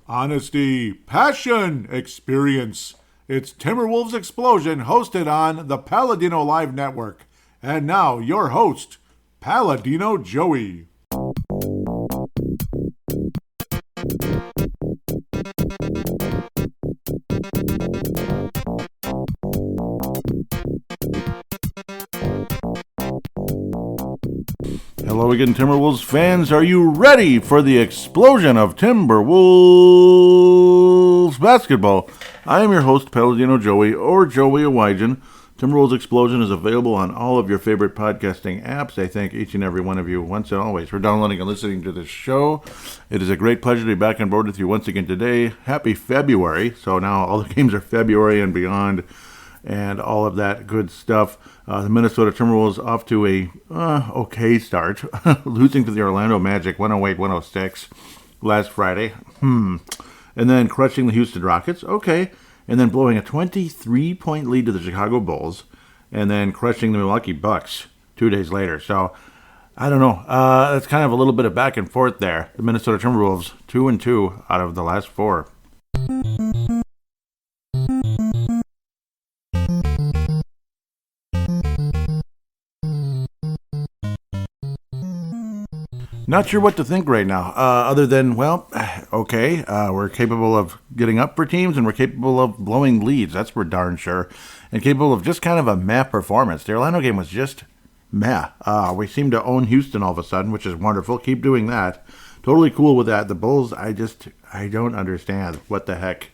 Honesty, passion, experience. It's Timberwolves Explosion, hosted on the Paladinolive network. And now, your host, Paladino Joey. Hello again, Timberwolves fans. Are you ready for the explosion of Timberwolves basketball? I am your host, Paladino Joey, or Joey Awajan. Timberwolves Explosion is available on all of your favorite podcasting apps. I thank each and every one of you once and always for downloading and listening to this show. It is a great pleasure to be back on board with you once again today. Happy February. So now all the games are February and beyond, and all of that good stuff. The Minnesota Timberwolves off to a okay start, losing to the Orlando Magic 108-106 last Friday. And then crushing the Houston Rockets. Okay. And then blowing a 23-point lead to the Chicago Bulls. And then crushing the Milwaukee Bucks 2 days later. So, I don't know. That's kind of a little bit of back and forth there. The Minnesota Timberwolves 2-2 out of the last 4. Not sure what to think right now, other than, well, okay, we're capable of getting up for teams, and we're capable of blowing leads, that's for darn sure, and capable of just kind of a meh performance. The Orlando game was just meh. We seem to own Houston all of a sudden, which is wonderful. Keep doing that. Totally cool with that. The Bulls, I don't understand what the heck.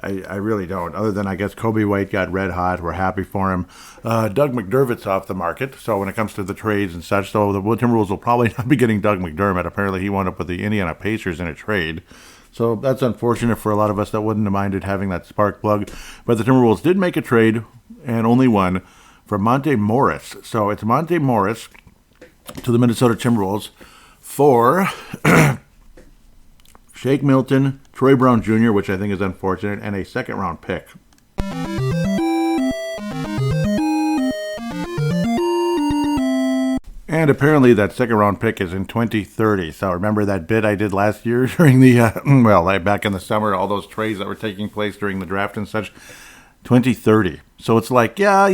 I really don't, other than I guess Kobe White got red hot. We're happy for him. Doug McDermott's off the market, so when it comes to the trades and such, so the Timberwolves will probably not be getting Doug McDermott. Apparently he wound up with the Indiana Pacers in a trade, so that's unfortunate for a lot of us that wouldn't have minded having that spark plug. But the Timberwolves did make a trade, and only one, for Monte Morris. So it's Monte Morris to the Minnesota Timberwolves for Shake Milton, Troy Brown Jr., which I think is unfortunate, and a second-round pick. And apparently that second-round pick is in 2030. So remember that bit I did last year during the, back in the summer, all those trades that were taking place during the draft and such? 2030. So it's like, yeah,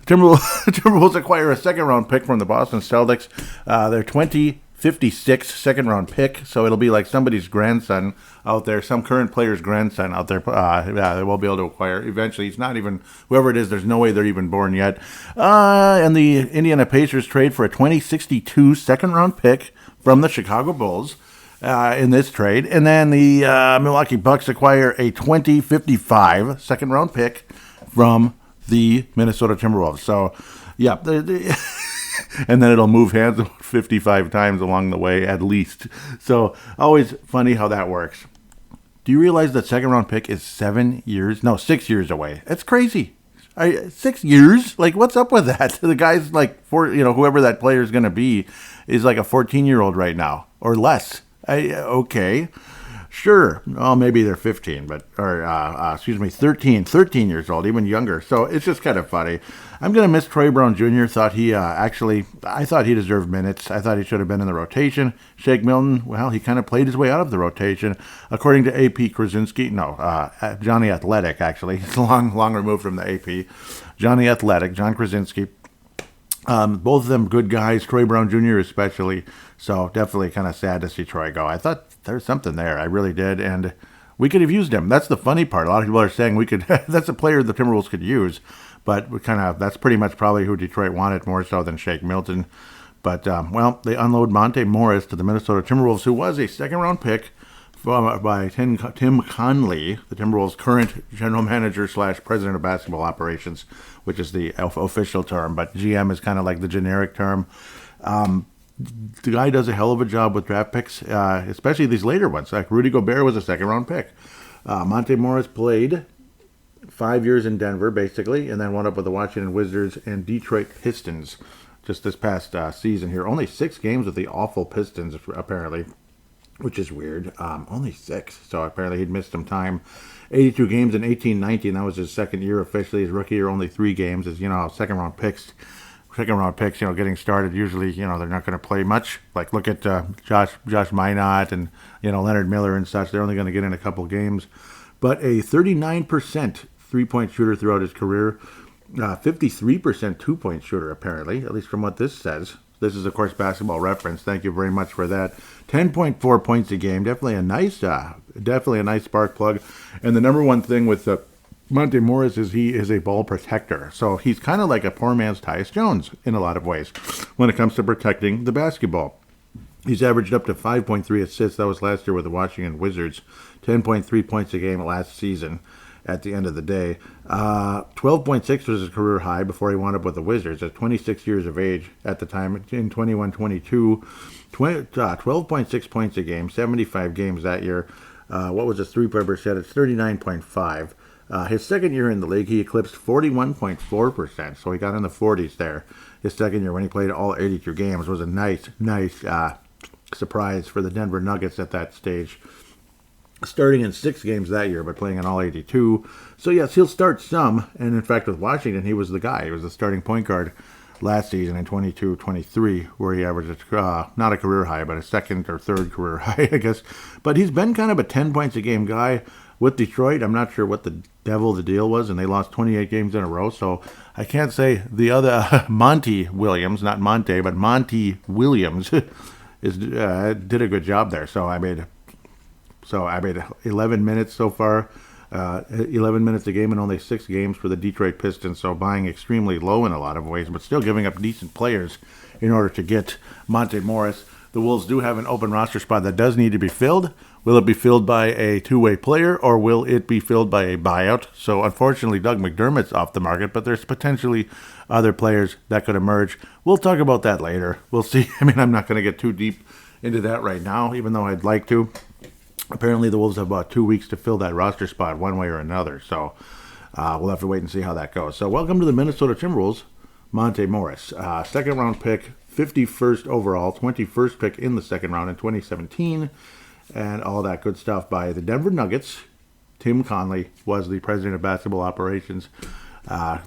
Timberwolves acquire a second-round pick from the Boston Celtics. They're 2056 second-round pick, so it'll be like somebody's grandson out there, some current player's grandson out there. They will be able to acquire eventually. He's not even, whoever it is, there's no way they're even born yet. And the Indiana Pacers trade for a 2062 second-round pick from the Chicago Bulls in this trade. And then the Milwaukee Bucks acquire a 2055 second-round pick from the Minnesota Timberwolves. So, yeah, and then it'll move hands 55 times along the way at least. So always funny how that works. Do you realize that second round pick is 6 years away? It's crazy. 6 years? Like, what's up with that? The guy's like, whoever that player is going to be is like a 14-year-old right now or less. Okay. Sure. Oh, maybe they're 15, 13 years old, even younger. So it's just kind of funny. I'm going to miss Troy Brown Jr. I thought he deserved minutes. I thought he should have been in the rotation. Shake Milton, well, he kind of played his way out of the rotation. According to EP386, Johnny Athletic, actually. He's long removed from the AP. Johnny Athletic, John Krasinski. Both of them good guys, Troy Brown Jr. especially. So definitely kind of sad to see Troy go. I thought there's something there. I really did. And we could have used him. That's the funny part. A lot of people are saying that's a player the Timberwolves could use. But that's pretty much probably who Detroit wanted more so than Shake Milton. But, they unload Monte Morris to the Minnesota Timberwolves, who was a second-round pick by Tim Conley, the Timberwolves' current general manager / president of basketball operations, which is the official term. But GM is kind of like the generic term. The guy does a hell of a job with draft picks, especially these later ones. Like Rudy Gobert was a second-round pick. Monte Morris played 5 years in Denver, basically, and then wound up with the Washington Wizards and Detroit Pistons just this past season here. Only 6 games with the awful Pistons, apparently, which is weird. Only 6, so apparently he'd missed some time. 82 games in 18-19. That was his second year officially. His rookie year, only 3 games. As you know, second-round picks second round picks, getting started, usually, they're not going to play much. Like, look at Josh Minot and, Leonard Miller and such. They're only going to get in a couple games. But a 39% three-point shooter throughout his career, 53% two-point shooter, apparently, at least from what this says. This is, of course, Basketball Reference. Thank you very much for that. 10.4 points a game. Definitely a nice spark plug. And the number one thing with Monte Morris is he is a ball protector. So he's kind of like a poor man's Tyus Jones in a lot of ways when it comes to protecting the basketball. He's averaged up to 5.3 assists. That was last year with the Washington Wizards. 10.3 points a game last season at the end of the day. 12.6 was his career high before he wound up with the Wizards at 26 years of age at the time in 21-22. 12.6 points a game, 75 games that year. What was his three-point percentage? 39.5. His second year in the league, he eclipsed 41.4%, so he got in the 40s there. His second year when he played all 82 games was a nice surprise for the Denver Nuggets at that stage. Starting in 6 games that year, but playing in all 82. So yes, he'll start some, and in fact with Washington, he was the guy. He was the starting point guard last season in 22-23, where he averaged not a career high, but a second or third career high, I guess. But he's been kind of a 10 points a game guy. With Detroit, I'm not sure what the deal was, and they lost 28 games in a row, so I can't say the other Monty Williams, not Monte, but Monty Williams, did a good job there. So I made 11 minutes so far, 11 minutes a game in only 6 games for the Detroit Pistons, so buying extremely low in a lot of ways, but still giving up decent players in order to get Monte Morris. The Wolves do have an open roster spot that does need to be filled. Will it be filled by a two-way player, or will it be filled by a buyout? So, unfortunately, Doug McDermott's off the market, but there's potentially other players that could emerge. We'll talk about that later. We'll see. I'm not going to get too deep into that right now, even though I'd like to. Apparently, the Wolves have about 2 weeks to fill that roster spot one way or another, so we'll have to wait and see how that goes. So, welcome to the Minnesota Timberwolves, Monte Morris. Second-round pick, 51st overall, 21st pick in the second round in 2017. And all that good stuff by the Denver Nuggets. Tim Conley was the president of basketball operations.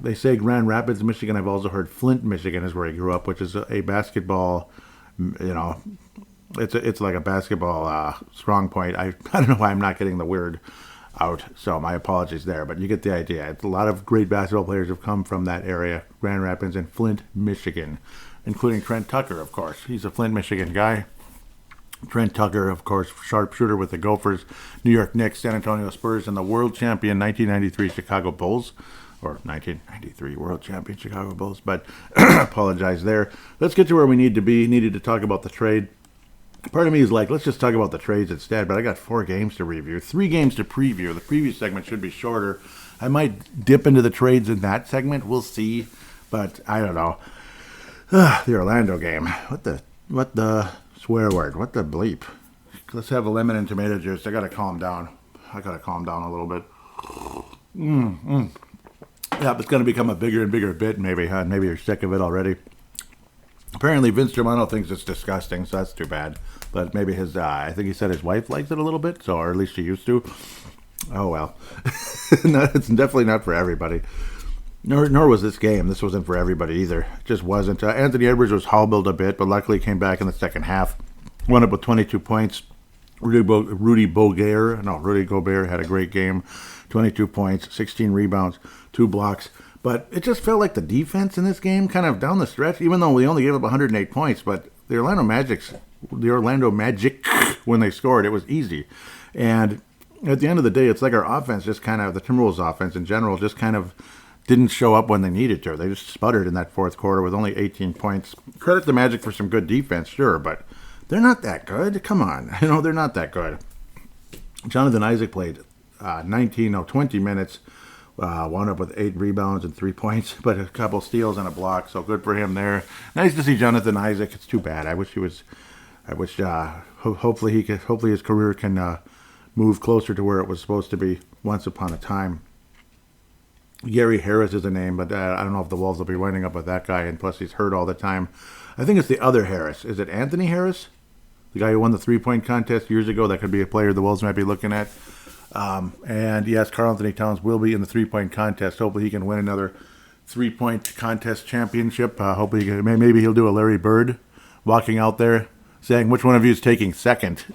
They say Grand Rapids, Michigan. I've also heard Flint, Michigan is where he grew up, which is a basketball, it's like a basketball strong point. I don't know why I'm not getting the word out, so my apologies there, but you get the idea. It's a lot of great basketball players have come from that area, Grand Rapids and Flint, Michigan, including Trent Tucker, of course. He's a Flint, Michigan guy. Trent Tucker, of course, sharpshooter with the Gophers, New York Knicks, San Antonio Spurs, and the world champion 1993 Chicago Bulls, or 1993 world champion Chicago Bulls, but apologize there. Let's get to where we need to be. Needed to talk about the trade. Part of me is like, let's just talk about the trades instead, but I got 4 games to review, 3 games to preview. The previous segment should be shorter. I might dip into the trades in that segment. We'll see, but I don't know. The Orlando game. What the swear word? What the bleep? Let's have a lemon and tomato juice. I gotta calm down. a little bit. Yeah, it's going to become a bigger and bigger bit, maybe, huh? Maybe you're sick of it already. Apparently, Vince Germano thinks it's disgusting, so that's too bad. But maybe I think he said his wife likes it a little bit, or at least she used to. Oh, well. No, it's definitely not for everybody. Nor was this game. This wasn't for everybody either. It just wasn't. Anthony Edwards was hobbled a bit, but luckily came back in the second half. Went up with 22 points. Rudy Gobert had a great game. 22 points, 16 rebounds, 2 blocks. But it just felt like the defense in this game kind of down the stretch, even though we only gave up 108 points. But the Orlando Magic, when they scored, it was easy. And at the end of the day, it's like our offense just kind of, the Timberwolves offense in general, just kind of didn't show up when they needed to. They just sputtered in that fourth quarter with only 18 points. Credit the Magic for some good defense, sure, but they're not that good. Come on. They're not that good. Jonathan Isaac played 20 minutes, wound up with 8 rebounds and 3 points, but a couple steals and a block, so good for him there. Nice to see Jonathan Isaac. It's too bad. Hopefully his career can move closer to where it was supposed to be once upon a time. Gary Harris is a name, but I don't know if the Wolves will be winding up with that guy, and plus he's hurt all the time. I think it's the other Harris. Is it Anthony Harris? The guy who won the three-point contest years ago? That could be a player the Wolves might be looking at. And yes, Karl Anthony Towns will be in the three-point contest. Hopefully he can win another 3-point contest championship. Hopefully, maybe he'll do a Larry Bird, walking out there saying, "Which one of you is taking second?"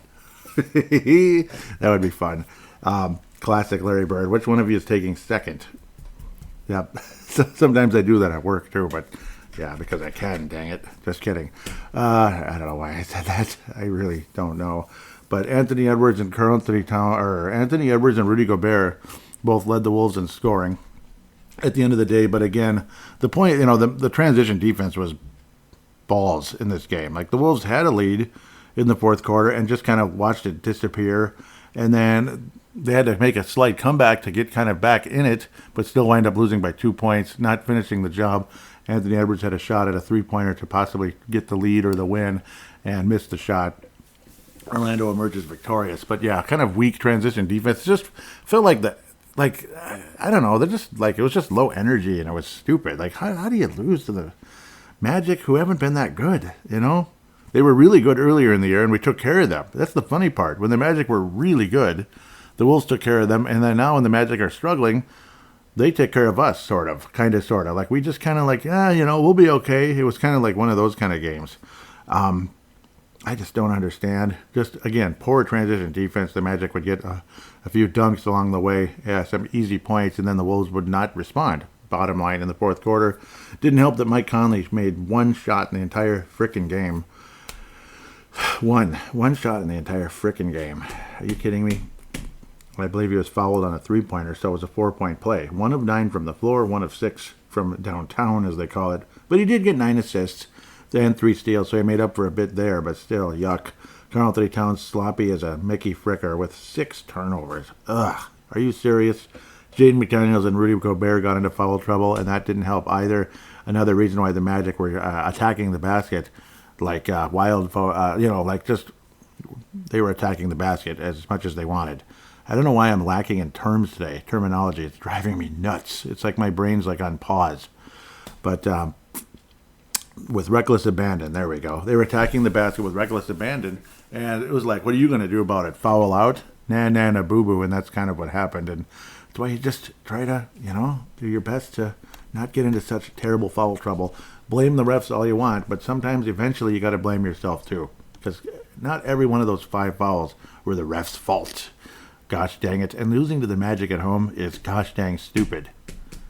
That would be fun. Classic Larry Bird. Which one of you is taking second? Yep. Sometimes I do that at work too, but yeah, because I can. Dang it. Just kidding. I don't know why I said that. I really don't know. But Anthony Edwards and Anthony Edwards and Rudy Gobert both led the Wolves in scoring at the end of the day. But again, the point, the transition defense was balls in this game. Like, the Wolves had a lead in the fourth quarter and just kind of watched it disappear. And then they had to make a slight comeback to get kind of back in it, but still wind up losing by 2 points, not finishing the job. Anthony Edwards had a shot at a three-pointer to possibly get the lead or the win and missed the shot. Orlando emerges victorious. But yeah, kind of weak transition defense. It just felt like I don't know, they're just like, it was just low energy and it was stupid. Like, how do you lose to the Magic, who haven't been that good, They were really good earlier in the year, and we took care of them. That's the funny part. When the Magic were really good, the Wolves took care of them, and then now when the Magic are struggling, they take care of us, sort of. Like, we just kind of like, we'll be okay. It was kind of like one of those kind of games. I just don't understand. Just, again, poor transition defense. The Magic would get a few dunks along the way, some easy points, and then the Wolves would not respond. Bottom line, in the fourth quarter, didn't help that Mike Conley made one shot in the entire frickin' game. One shot in the entire frickin' game. Are you kidding me? I believe he was fouled on a three-pointer, so it was a 4-point play. 1 of 9 from the floor, 1 of 6 from downtown, as they call it. But he did get 9 assists and 3 steals, so he made up for a bit there, but still, yuck. Karl-Anthony Towns sloppy as a Mickey Fricker with 6 turnovers. Ugh, are you serious? Jaden McDaniels and Rudy Gobert got into foul trouble, and that didn't help either. Another reason why the Magic were attacking the basket like they were attacking the basket as much as they wanted. I don't know why I'm lacking in terminology. It's driving me nuts. It's like my brain's like on pause. But with reckless abandon, there we go. They were attacking the basket with reckless abandon, and it was like, what are you going to do about it? Foul out? Nah, boo-boo, and that's kind of what happened. And that's why you just try to, do your best to not get into such terrible foul trouble. Blame the refs all you want, but sometimes eventually you got to blame yourself too, because not every one of those 5 fouls were the ref's fault. Gosh dang it. And losing to the Magic at home is gosh dang stupid.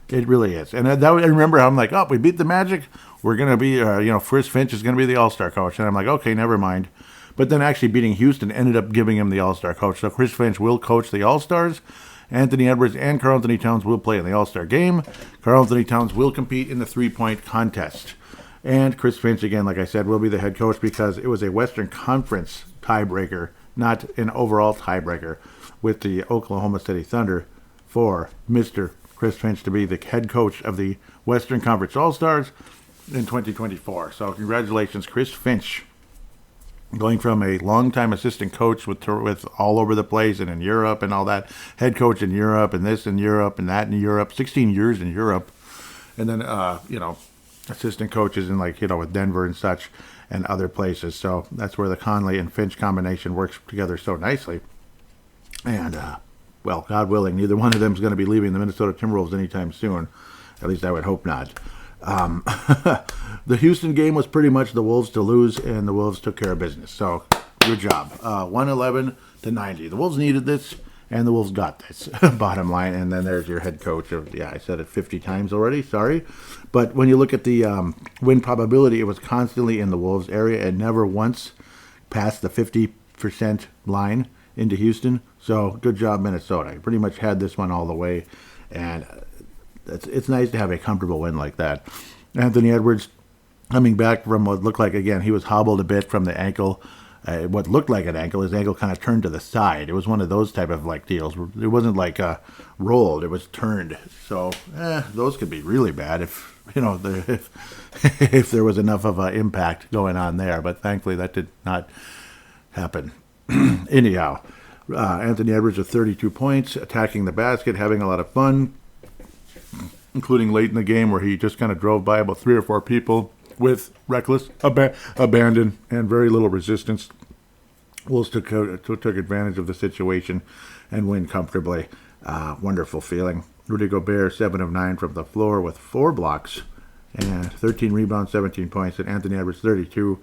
It really is. And I remember how I'm like, we beat the Magic. We're going to be, Chris Finch is going to be the All-Star coach. And I'm like, okay, never mind. But then actually beating Houston ended up giving him the All-Star coach. So Chris Finch will coach the All-Stars. Anthony Edwards and Karl-Anthony Towns will play in the All-Star game. Karl-Anthony Towns will compete in the 3-point contest. And Chris Finch, again, like I said, will be the head coach because it was a Western Conference tiebreaker, not an overall tiebreaker, with the Oklahoma City Thunder for Mr. Chris Finch to be the head coach of the Western Conference All-Stars in 2024. So congratulations, Chris Finch. Going from a longtime assistant coach with all over the place and in Europe and all that, head coach in Europe and this in Europe and that in Europe, 16 years in Europe, and then, assistant coaches in with Denver and such and other places. So that's where the Conley and Finch combination works together so nicely. And, God willing, neither one of them is going to be leaving the Minnesota Timberwolves anytime soon. At least I would hope not. The Houston game was pretty much the Wolves to lose, and the Wolves took care of business. So, good job. 111-90. The Wolves needed this, and the Wolves got this, bottom line. And then there's your head coach. I said it 50 times already. Sorry. But when you look at the win probability, it was constantly in the Wolves area and never once passed the 50% line into Houston. So, good job, Minnesota. You pretty much had this one all the way, and it's nice to have a comfortable win like that. Anthony Edwards coming back from what looked like, again, he was hobbled a bit from the ankle. What looked like an ankle, his ankle kind of turned to the side. It was one of those type of deals. It wasn't rolled, it was turned. So those could be really bad if if there was enough of an impact going on there. But thankfully that did not happen. Anyhow, Anthony Edwards with 32 points, attacking the basket, having a lot of fun, including late in the game where he just kind of drove by about 3 or 4 people with reckless abandon and very little resistance. Wolves took advantage of the situation and win comfortably. Wonderful feeling. Rudy Gobert, 7 of 9 from the floor with 4 blocks and 13 rebounds, 17 points. And Anthony Edwards, 32.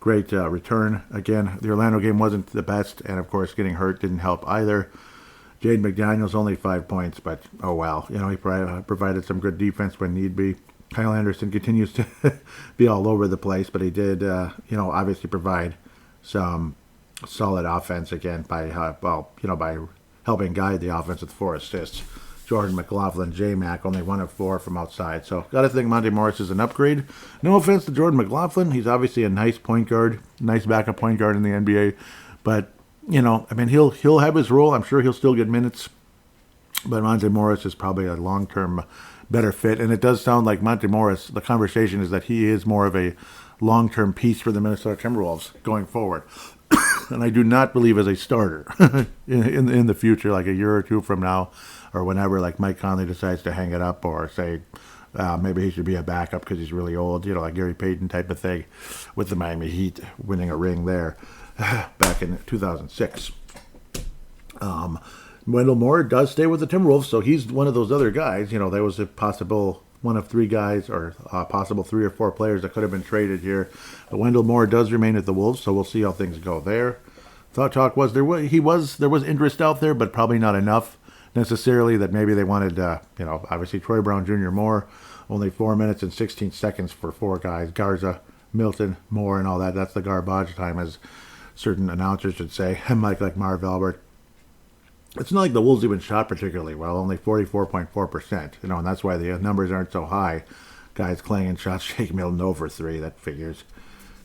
Great return. Again, the Orlando game wasn't the best, and of course, getting hurt didn't help either. Jaden McDaniels, only 5 points, but oh well. He provided some good defense when need be. Kyle Anderson continues to be all over the place, but he did, obviously provide some solid offense again by helping guide the offense with 4 assists. Jordan McLaughlin, J-Mac, only 1 of 4 from outside. So, got to think Monte Morris is an upgrade. No offense to Jordan McLaughlin. He's obviously a nice point guard, nice backup point guard in the NBA. But, he'll have his role. I'm sure he'll still get minutes. But Monte Morris is probably a long-term better fit. And it does sound like Monte Morris, the conversation is that he is more of a long-term piece for the Minnesota Timberwolves going forward. And I do not believe as a starter in the future, like a year or two from now, or whenever, like Mike Conley decides to hang it up, or say maybe he should be a backup because he's really old, like Gary Payton type of thing, with the Miami Heat winning a ring there back in 2006. Wendell Moore does stay with the Timberwolves, so he's one of those other guys. There was a possible one of 3 guys, or possible 3 or 4 players that could have been traded here. But Wendell Moore does remain at the Wolves, so we'll see how things go there. Thought talk was there was interest out there, but probably not enough necessarily that maybe they wanted, obviously Troy Brown Jr. Moore, only 4 minutes and 16 seconds for 4 guys, Garza, Milton, Moore, and all that. That's the garbage time, as certain announcers should say, and like Marv Albert. It's not like the Wolves even shot particularly well, only 44.4%, and that's why the numbers aren't so high. Guys clanging shots, Shake Milton over 3, that figures.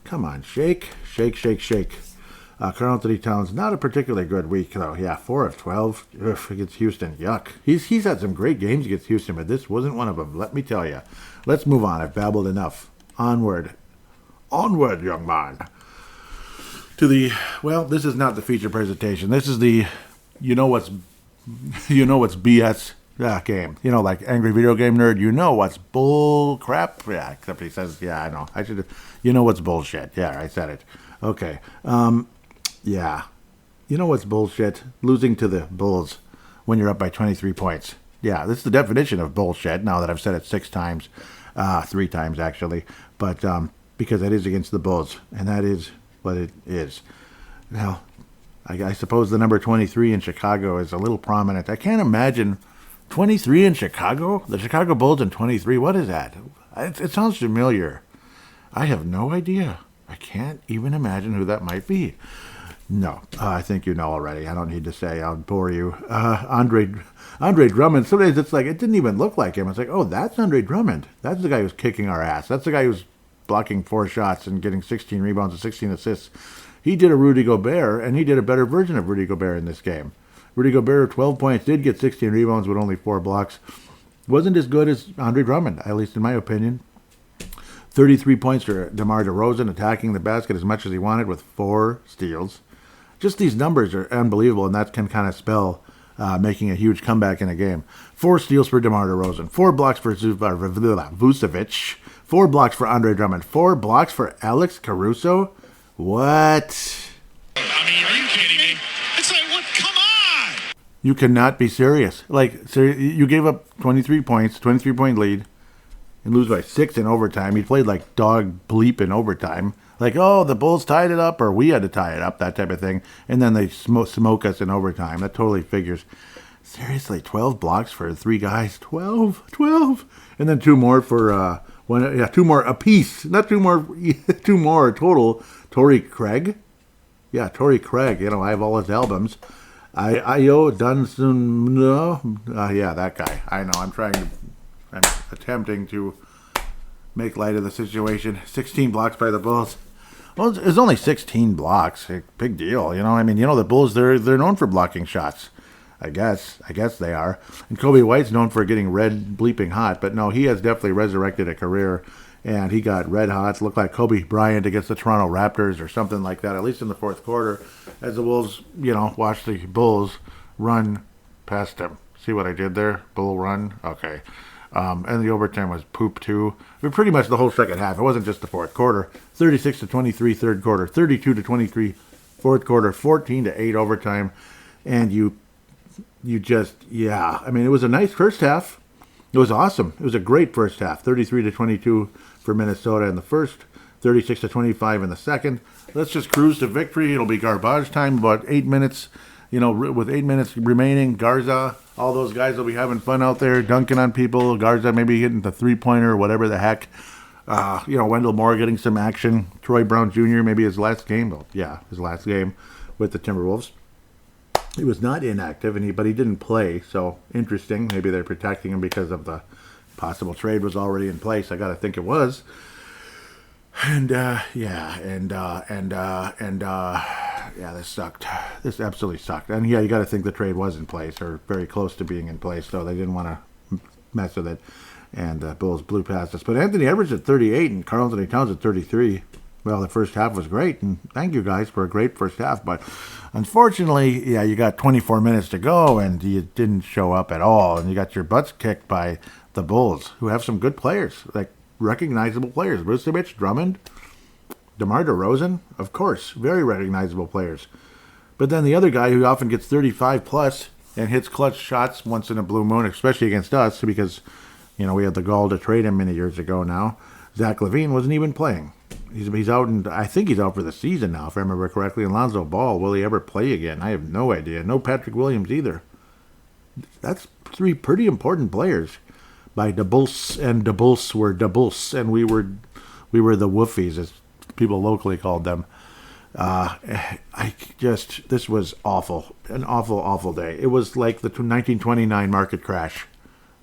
Come on, shake. Karl Anthony Towns, not a particularly good week, though. Yeah, 4 of 12 against Houston. Yuck. He's had some great games against Houston, but this wasn't one of them, let me tell you. Let's move on. I've babbled enough. Onward, young man. This is not the feature presentation. This is the what's BS game. Like Angry Video Game Nerd, what's bull crap. Yeah, except he says, yeah, I know. I should have, what's bullshit. Yeah, I said it. Okay. Yeah. What's bullshit? Losing to the Bulls when you're up by 23 points. Yeah, this is the definition of bullshit, now that I've said it 6 times. 3 times, actually. But because it is against the Bulls, and that is what it is. Now, I suppose the number 23 in Chicago is a little prominent. I can't imagine 23 in Chicago? The Chicago Bulls in 23? What is that? It sounds familiar. I have no idea. I can't even imagine who that might be. No, I think you know already. I don't need to say. I'll bore you. Andre Drummond. Sometimes it's like, it didn't even look like him. It's like, oh, that's Andre Drummond. That's the guy who's kicking our ass. That's the guy who's blocking 4 shots and getting 16 rebounds and 16 assists. He did a Rudy Gobert, and he did a better version of Rudy Gobert in this game. Rudy Gobert, 12 points, did get 16 rebounds with only 4 blocks. Wasn't as good as Andre Drummond, at least in my opinion. 33 points for DeMar DeRozan, attacking the basket as much as he wanted with 4 steals. Just these numbers are unbelievable, and that can kind of spell making a huge comeback in a game. 4 steals for DeMar DeRozan, 4 blocks for Vucevic, 4 blocks for Andre Drummond, 4 blocks for Alex Caruso. What? I mean, are you kidding me? It's like, what? Come on! You cannot be serious. You gave up 23 points, 23-point lead, and lose by 6 in overtime. You played like dog bleep in overtime. Like, oh, the Bulls tied it up, or we had to tie it up, that type of thing. And then they smoke us in overtime. That totally figures. Seriously, 12 blocks for 3 guys. 12. And then 2 more for, 2 more apiece. Not 2 more, 2 more total. Torrey Craig. Yeah, Torrey Craig. I have all his albums. Io Dunson. Yeah, that guy. I know. I'm attempting to make light of the situation. 16 blocks by the Bulls. Well, it's only 16 blocks. Big deal. The Bulls, they're known for blocking shots. I guess they are. And Kobe White's known for getting red bleeping hot, but no, he has definitely resurrected a career, and he got red hot. Looked like Kobe Bryant against the Toronto Raptors or something like that, at least in the 4th quarter, as the Wolves, watched the Bulls run past them. See what I did there? Bull run? Okay. And the overtime was poop too. Pretty much the whole second half. It wasn't just the 4th quarter. 36-23 3rd quarter, 32-23 4th quarter, 14-8 overtime, and you I mean, it was a nice first half. It was awesome. It was a great first half. 33-22 for Minnesota in the first, 36-25 in the second. Let's just cruise to victory. It'll be garbage time. About 8 minutes, with 8 minutes remaining. Garza, all those guys will be having fun out there, dunking on people. Garza maybe hitting the three-pointer, whatever the heck. Wendell Moore getting some action. Troy Brown Jr. maybe his last game. Well, yeah, his last game with the Timberwolves. He was not inactive, but he didn't play. So interesting. Maybe they're protecting him because of the possible trade was already in place. I got to think it was. This sucked. This absolutely sucked. And yeah, you got to think the trade was in place or very close to being in place. So they didn't want to mess with it. And Bulls blew past us. But Anthony Edwards at 38 and Karl Anthony Towns at 33. Well, the first half was great, and thank you guys for a great first half. But unfortunately, yeah, you got 24 minutes to go, and you didn't show up at all. And you got your butts kicked by the Bulls, who have some good players, like recognizable players. Vucevic, Drummond, DeMar DeRozan, of course, very recognizable players. But then the other guy who often gets 35-plus and hits clutch shots once in a blue moon, especially against us, because, we had the gall to trade him many years ago now. Zach LaVine wasn't even playing. He's out, and I think he's out for the season now, if I remember correctly. And Lonzo Ball, will he ever play again? I have no idea. No Patrick Williams either. That's three pretty important players. By the Bulls, and the Bulls were the Bulls, and we were the Woofies, as people locally called them. This was awful. An awful, awful day. It was like the 1929 market crash.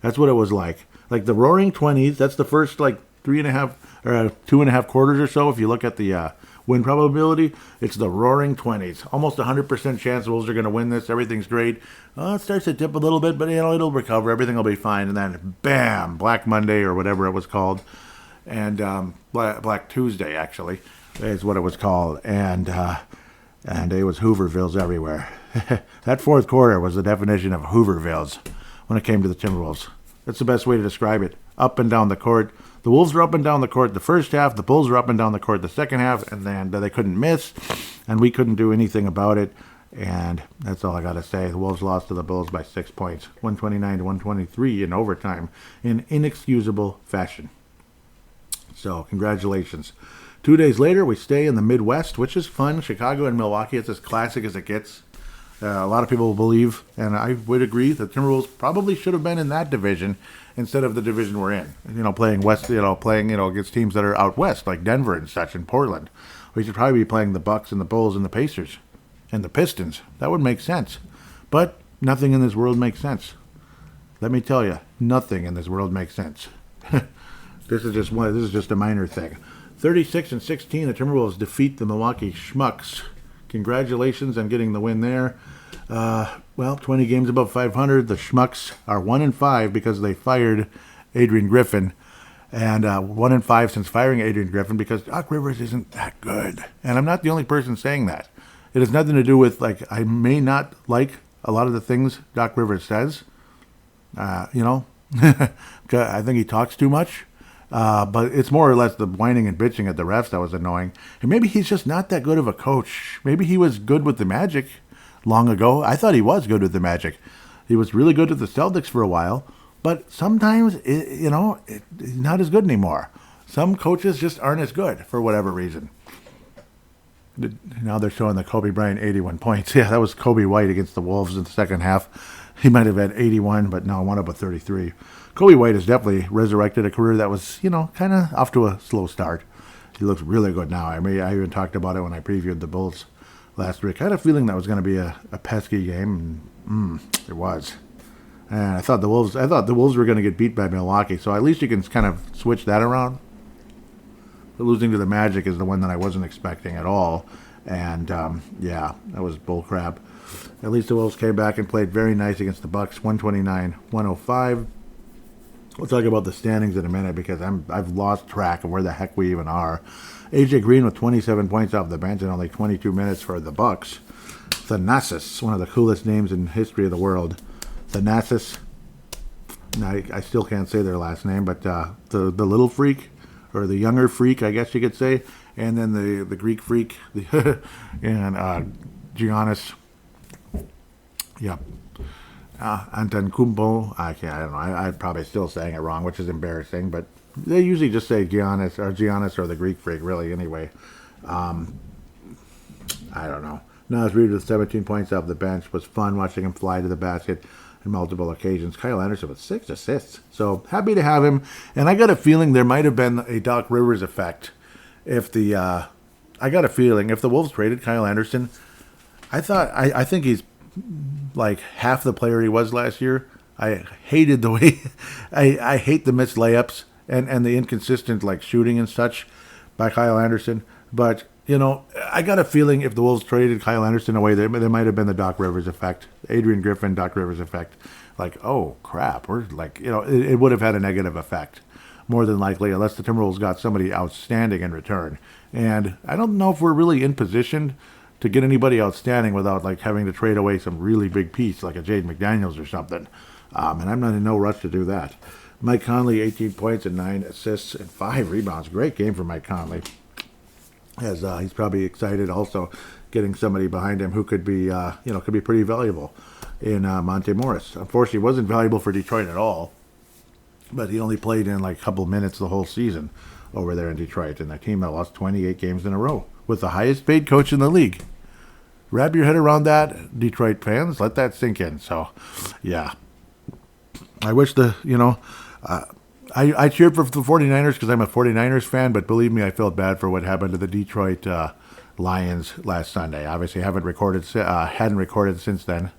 That's what it was like. Like the Roaring 20s, that's the first, 2.5 quarters or so. If you look at the win probability, it's the Roaring 20s. Almost 100% chance the Wolves are going to win this. Everything's great. It starts to dip a little bit, but it'll recover. Everything will be fine. And then, bam, Black Monday or whatever it was called, and Black Tuesday actually is what it was called, and it was Hoovervilles everywhere. That fourth quarter was the definition of Hoovervilles when it came to the Timberwolves. That's the best way to describe it. Up and down the court. The Wolves were up and down the court the first half. The Bulls were up and down the court the second half. And then they couldn't miss. And we couldn't do anything about it. And that's all I got to say. The Wolves lost to the Bulls by 6 points. 129-123 in overtime. In inexcusable fashion. So, congratulations. 2 days later, we stay in the Midwest, which is fun. Chicago and Milwaukee. It's as classic as it gets. A lot of people believe, and I would agree, that Timberwolves probably should have been in that division instead of the division we're in. Playing west, playing against teams that are out west, like Denver and such, and Portland. We should probably be playing the Bucks and the Bulls and the Pacers and the Pistons. That would make sense. But nothing in this world makes sense. Let me tell you, nothing in this world makes sense. This is just a minor thing. 36-16, the Timberwolves defeat the Milwaukee Schmucks. Congratulations on getting the win there. 20 games above 500. The Schmucks are 1-5 because they fired Adrian Griffin. And 1-5 since firing Adrian Griffin because Doc Rivers isn't that good. And I'm not the only person saying that. It has nothing to do with, I may not like a lot of the things Doc Rivers says. I think he talks too much. But it's more or less the whining and bitching at the refs that was annoying. And maybe he's just not that good of a coach. Maybe he was good with the Magic long ago. I thought he was good with the Magic. He was really good with the Celtics for a while. But sometimes, he's not as good anymore. Some coaches just aren't as good for whatever reason. Now they're showing the Kobe Bryant 81 points. Yeah, that was Kobe White against the Wolves in the second half. He might have had 81, but no, one up with 33. Kobe White has definitely resurrected a career that was, kind of off to a slow start. He looks really good now. I even talked about it when I previewed the Bulls last week. I had a feeling that was going to be a pesky game, and it was. And I thought the Wolves were going to get beat by Milwaukee, so at least you can kind of switch that around. But losing to the Magic is the one that I wasn't expecting at all. And, that was bullcrap. At least the Wolves came back and played very nice against the Bucks, 129-105. We'll talk about the standings in a minute because I've lost track of where the heck we even are. AJ Green with 27 points off the bench in only 22 minutes for the Bucks. Thanasis, one of the coolest names in history of the world. Thanasis. I still can't say their last name, but the little freak, or the younger freak, I guess you could say, and then the Greek freak, and Giannis. Yeah. Antetokounmpo. I don't know. I'm probably still saying it wrong, which is embarrassing, but they usually just say Giannis or the Greek freak, really, anyway. I don't know. Nas Reed with 17 points off the bench. Was fun watching him fly to the basket on multiple occasions. Kyle Anderson with 6 assists. So happy to have him. And I got a feeling there might have been a Doc Rivers effect if the I got a feeling if the Wolves traded Kyle Anderson, I think he's like half the player he was last year. I hated the way I hate the missed layups and the inconsistent like shooting and such by Kyle Anderson. But I got a feeling if the Wolves traded Kyle Anderson away, there might have been the Doc Rivers effect, Adrian Griffin, Doc Rivers effect. Like, oh crap, we're like, it would have had a negative effect, more than likely, unless the Timberwolves got somebody outstanding in return. And I don't know if we're really in position to get anybody outstanding without like having to trade away some really big piece, like a Jaden McDaniels or something. And I'm not in no rush to do that. Mike Conley, 18 points and 9 assists and 5 rebounds. Great game for Mike Conley. As he's probably excited also getting somebody behind him who could be pretty valuable in Monte Morris. Unfortunately, he wasn't valuable for Detroit at all, but he only played in like a couple minutes the whole season over there in Detroit, and that team that lost 28 games in a row with the highest paid coach in the league. Wrap your head around that, Detroit fans. Let that sink in. So, yeah. I wish I cheered for the 49ers because I'm a 49ers fan, but believe me, I felt bad for what happened to the Detroit Lions last Sunday. Obviously, hadn't recorded since then,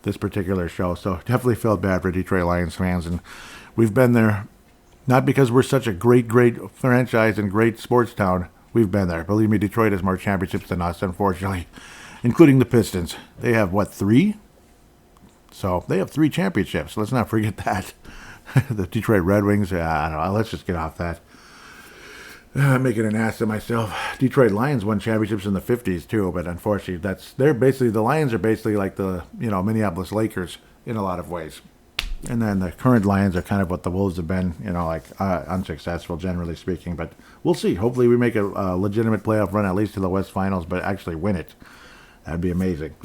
this particular show, so definitely felt bad for Detroit Lions fans. And we've been there, not because we're such a great franchise and great sports town. We've been there. Believe me, Detroit has more championships than us, unfortunately, including the Pistons. They have, 3? So they have 3 championships. Let's not forget that. The Detroit Red Wings, I don't know. Let's just get off that. I'm making an ass of myself. Detroit Lions won championships in the 50s too, but unfortunately, the Lions are basically like the Minneapolis Lakers in a lot of ways. And then the current Lions are kind of what the Wolves have been, unsuccessful generally speaking. But we'll see. Hopefully, we make a legitimate playoff run at least to the West Finals, but actually win it. That'd be amazing.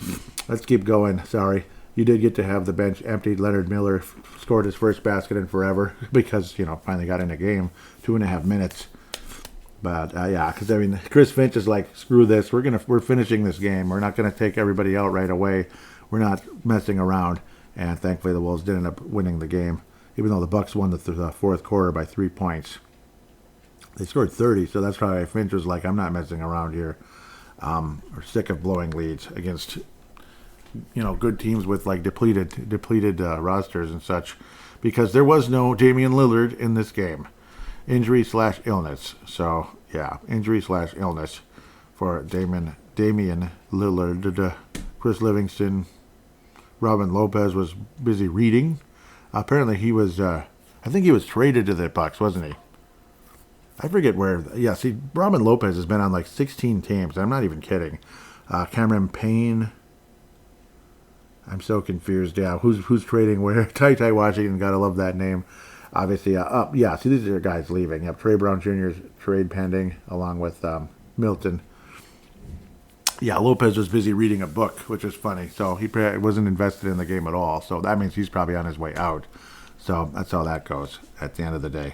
Let's keep going. Sorry. You did get to have the bench emptied. Leonard Miller scored his first basket in forever because, finally got in a game. 2.5 minutes. But, because, Chris Finch is like, screw this. We're finishing this game. We're not going to take everybody out right away. We're not messing around. And thankfully, the Wolves did end up winning the game, even though the Bucks won the fourth quarter by 3 points. They scored 30, so that's why Finch was like, I'm not messing around here. We're sick of blowing leads against good teams with like depleted rosters and such, because there was no Damian Lillard in this game, injury/illness. So yeah, injury/illness for Damian Lillard. Chris Livingston, Robin Lopez was busy reading. Apparently he was. I think he was traded to the Bucks, wasn't he? I forget where. Yeah, see, Robin Lopez has been on like 16 teams. I'm not even kidding. Cameron Payne. I'm so confused. Yeah, who's trading where? Ty Washington, gotta love that name. Obviously, see, these are guys leaving. You have Trey Brown Jr.'s trade pending, along with Milton. Yeah, Lopez was busy reading a book, which was funny. So he wasn't invested in the game at all. So that means he's probably on his way out. So that's how that goes at the end of the day.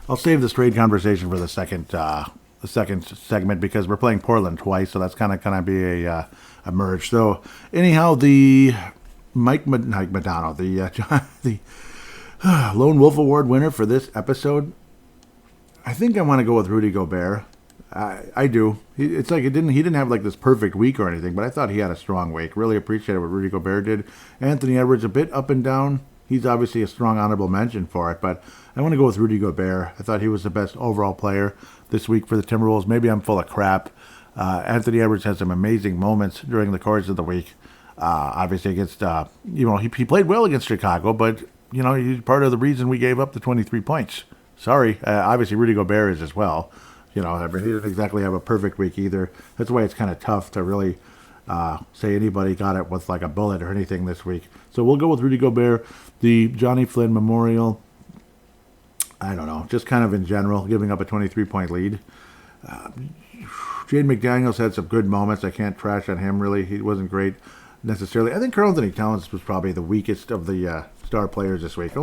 I'll save this trade conversation for the second segment because we're playing Portland twice, so that's kind of be a merge. So anyhow, the Mike Madonna, the Lone Wolf Award winner for this episode, I think I want to go with Rudy Gobert. I do. It's like he didn't have like this perfect week or anything, but I thought he had a strong week. Really appreciated what Rudy Gobert did. Anthony Edwards a bit up and down. He's obviously a strong honorable mention for it, but I want to go with Rudy Gobert. I thought he was the best overall player this week for the Timberwolves. Maybe I'm full of crap. Anthony Edwards had some amazing moments during the course of the week. Obviously against, he played well against Chicago, but, he's part of the reason we gave up the 23 points. Sorry. Obviously Rudy Gobert is as well. He didn't exactly have a perfect week either. That's why it's kind of tough to really say anybody got it with like a bullet or anything this week. So we'll go with Rudy Gobert. The Johnny Flynn Memorial, I don't know, just kind of in general, giving up a 23-point lead. Jaden McDaniels had some good moments. I can't trash on him, really. He wasn't great. necessarily. I think Karl Anthony Towns was probably the weakest of the star players this week. He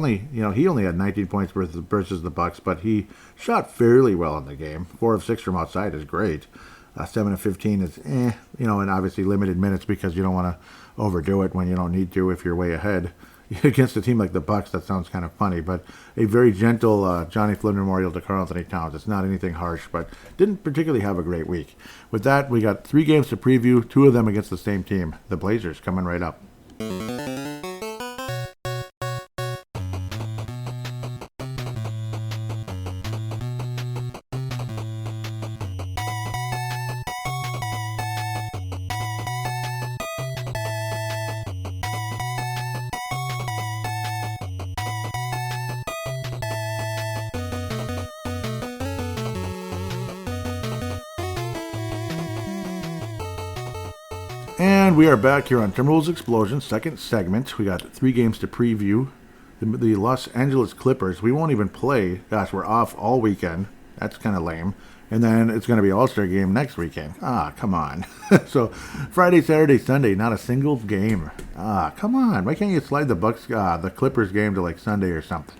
only had 19 points versus the Bucks, but he shot fairly well in the game. 4 of 6 from outside is great. 7 of 15 is and obviously limited minutes because you don't want to overdo it when you don't need to if you're way ahead. Against a team like the Bucks, that sounds kind of funny, but a very gentle Johnny Flynn memorial to Karl Anthony Towns. It's not anything harsh, but didn't particularly have a great week. With that, we got 3 games to preview, 2 of them against the same team, the Blazers, coming right up. And we are back here on Timberwolves Explosion, second segment. We got 3 games to preview. The Los Angeles Clippers, we won't even play. Gosh, we're off all weekend. That's kind of lame. And then it's going to be All-Star game next weekend. Come on. So Friday, Saturday, Sunday, not a single game. Come on. Why can't you slide the Clippers game to like Sunday or something?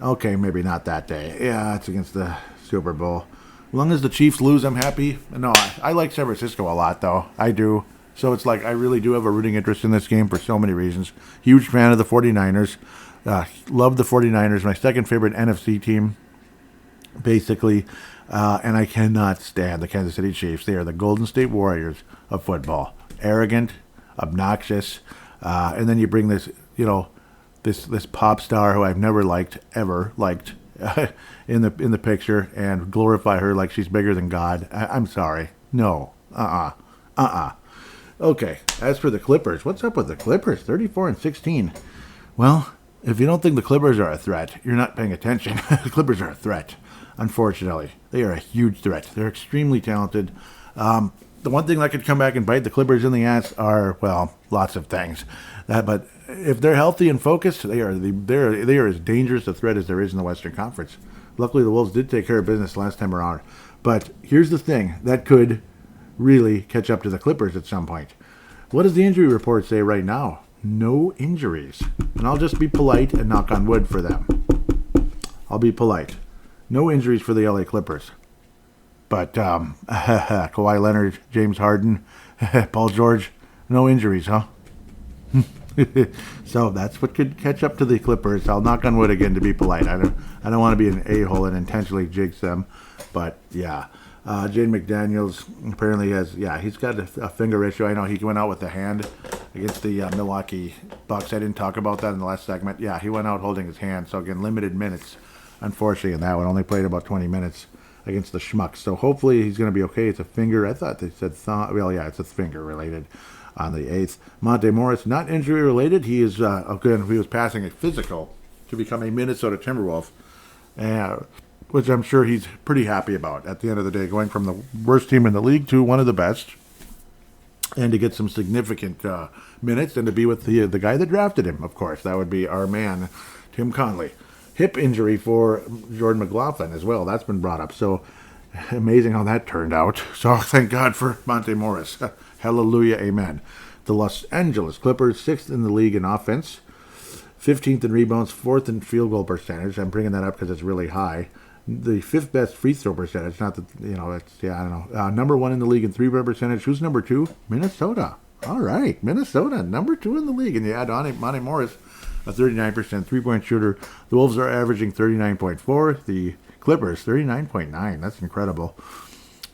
Okay, maybe not that day. Yeah, it's against the Super Bowl. As long as the Chiefs lose, I'm happy. No, I like San Francisco a lot, though. I do. So it's like I really do have a rooting interest in this game for so many reasons. Huge fan of the 49ers. Love the 49ers. My second favorite NFC team, basically. And I cannot stand the Kansas City Chiefs. They are the Golden State Warriors of football. Arrogant, obnoxious. And then you bring this, this pop star who I've never ever liked, in the picture and glorify her like she's bigger than God. I'm sorry. No. Okay, as for the Clippers, what's up with the Clippers? 34-16. Well, if you don't think the Clippers are a threat, you're not paying attention. The Clippers are a threat, unfortunately. They are a huge threat. They're extremely talented. The one thing that could come back and bite the Clippers in the ass are, well, lots of things. But if they're healthy and focused, they are as dangerous a threat as there is in the Western Conference. Luckily, the Wolves did take care of business last time around. But here's the thing that could really catch up to the Clippers at some point. What does the injury report say right now? No injuries. And I'll just be polite and knock on wood for them. I'll be polite. No injuries for the LA Clippers. But Kawhi Leonard, James Harden, Paul George, no injuries, huh? So that's what could catch up to the Clippers. I'll knock on wood again to be polite. I don't want to be an a-hole and intentionally jinx them. But yeah. Jaden McDaniels apparently he's got a finger issue. I know he went out with the hand against the Milwaukee Bucks. I didn't talk about that in the last segment. Yeah, he went out holding his hand. So again, limited minutes, unfortunately, in that one. Only played about 20 minutes against the Schmucks. So hopefully he's going to be okay. It's a finger. I thought they said thumb. Well, yeah, it's a finger related on the 8th. Monte Morris, not injury related. He is, again, he was passing a physical to become a Minnesota Timberwolf. Which I'm sure he's pretty happy about at the end of the day, going from the worst team in the league to one of the best, and to get some significant minutes, and to be with the guy that drafted him, of course. That would be our man, Tim Conley. Hip injury for Jordan McLaughlin as well. That's been brought up. So amazing how that turned out. So thank God for Monte Morris. Hallelujah, amen. The Los Angeles Clippers, 6th in the league in offense, 15th in rebounds, 4th in field goal percentage. I'm bringing that up because it's really high. The 5th best free throw percentage. Not that, I don't know. Number 1 in the league in 3-point percentage. Who's number 2? Minnesota. All right, Minnesota, number 2 in the league. And you add on Monte Morris, a 39% 3-point shooter. The Wolves are averaging 39.4. The Clippers, 39.9. That's incredible.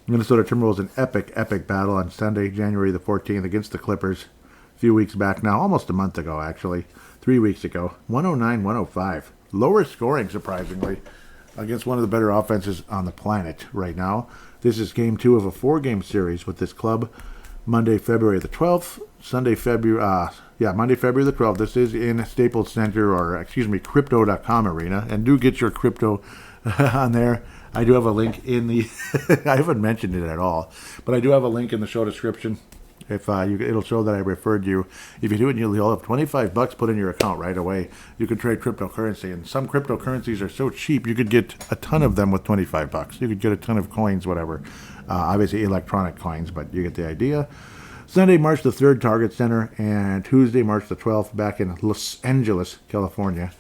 Minnesota Timberwolves, an epic battle on Sunday, January the 14th, against the Clippers. A few weeks back now, almost a month ago, actually. 3 weeks ago. 109-105. Lower scoring, surprisingly, against one of the better offenses on the planet right now. This is game 2 of a 4-game series with this club. Monday, February the 12th. Monday, February the 12th. This is in Staples Center, Crypto.com arena. And do get your crypto on there. I do have a link in the... I haven't mentioned it at all. But I do have a link in the show description. If it'll show that I referred you. If you do it, you'll have $25 put in your account right away. You can trade cryptocurrency, and some cryptocurrencies are so cheap you could get a ton of them with $25. You could get a ton of coins, whatever. Obviously electronic coins, but you get the idea. Sunday, March the 3rd, Target Center, and Tuesday, March the 12th, back in Los Angeles, California.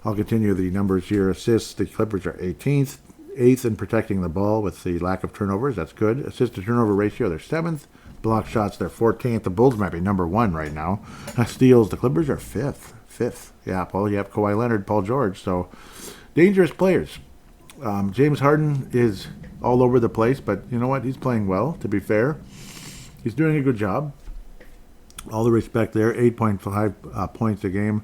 I'll continue the numbers here. Assists, the Clippers are 18th, 8th in protecting the ball with the lack of turnovers. That's good. Assist to turnover ratio, they're 7th. Block shots, they're 14th. The Bulls might be number 1 right now. Steals, the Clippers are 5th. 5th. Yeah, you have Kawhi Leonard, Paul George, so dangerous players. James Harden is all over the place, but you know what? He's playing well, to be fair. He's doing a good job. All the respect there, 8.5 points a game.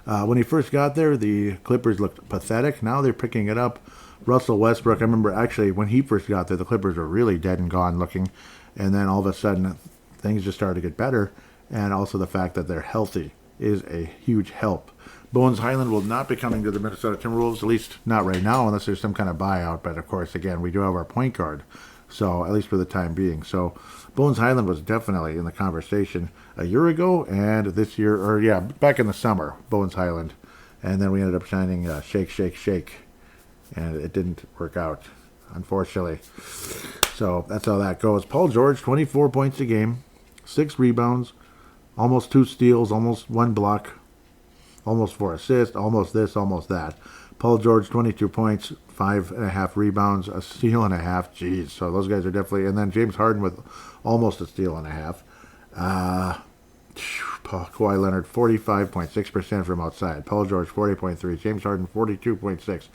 When he first got there, the Clippers looked pathetic. Now they're picking it up. Russell Westbrook, I remember actually when he first got there, the Clippers were really dead and gone looking. And then all of a sudden, things just started to get better. And also the fact that they're healthy is a huge help. Bones Highland will not be coming to the Minnesota Timberwolves, at least not right now, unless there's some kind of buyout. But of course, again, we do have our point guard. So, at least for the time being. So, Bones Highland was definitely in the conversation a year ago and this year, or yeah, back in the summer, Bones Highland. And then we ended up signing Shake, Shake, Shake. And it didn't work out, unfortunately. So, that's how that goes. Paul George, 24 points a game, 6 rebounds, almost 2 steals, almost 1 block, almost 4 assists, almost this, almost that. Paul George, 22 points, 5.5 rebounds, a steal and a half. Jeez, so those guys are definitely... And then James Harden with almost a steal and a half. Kawhi Leonard, 45.6% from outside. Paul George, 40.3. James Harden, 42.6.